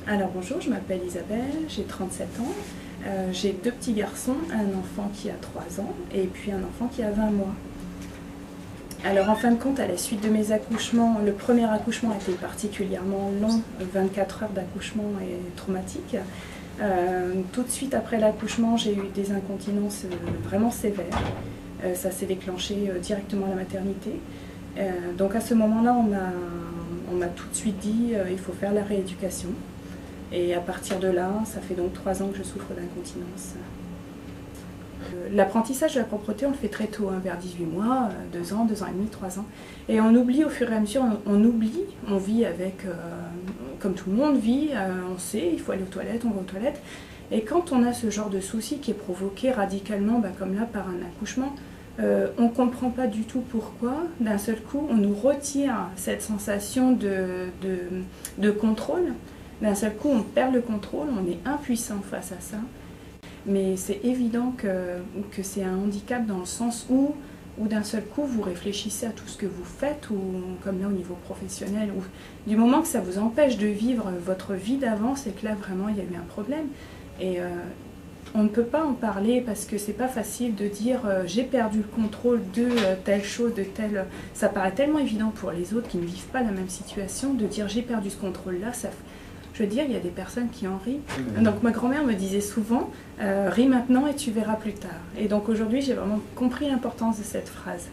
Alors bonjour, je m'appelle Isabelle, j'ai 37 ans. J'ai deux petits garçons, un enfant qui a 3 ans et puis un enfant qui a 20 mois. Alors en fin de compte, à la suite de mes accouchements, le premier accouchement a été particulièrement long, 24 heures d'accouchement et traumatique. Tout de suite après l'accouchement, j'ai eu des incontinences vraiment sévères. Ça s'est déclenché directement à la maternité. Donc à ce moment-là, on m'a tout de suite dit il faut faire la rééducation. Et à partir de là, ça fait donc 3 ans que je souffre d'incontinence. L'apprentissage de la propreté, on le fait très tôt, hein, vers 18 mois, 2 ans, 2 ans et demi, 3 ans. Et on oublie au fur et à mesure, on oublie, on vit avec, comme tout le monde vit, on sait, il faut aller aux toilettes, on va aux toilettes. Et quand on a ce genre de souci qui est provoqué radicalement, comme là par un accouchement, on ne comprend pas du tout pourquoi, d'un seul coup, on nous retire cette sensation de contrôle. D'un seul coup, on perd le contrôle, on est impuissant face à ça. Mais c'est évident que c'est un handicap dans le sens où d'un seul coup, vous réfléchissez à tout ce que vous faites, ou comme là au niveau professionnel, ou du moment que ça vous empêche de vivre votre vie d'avant, c'est que là vraiment il y a eu un problème. Et on ne peut pas en parler parce que c'est pas facile de dire j'ai perdu le contrôle de telle chose, de telle... Ça paraît tellement évident pour les autres qui ne vivent pas la même situation de dire j'ai perdu ce contrôle-là, ça... Je veux dire, il y a des personnes qui en rient. Donc ma grand-mère me disait souvent ris maintenant et tu verras plus tard. Et donc aujourd'hui, j'ai vraiment compris l'importance de cette phrase.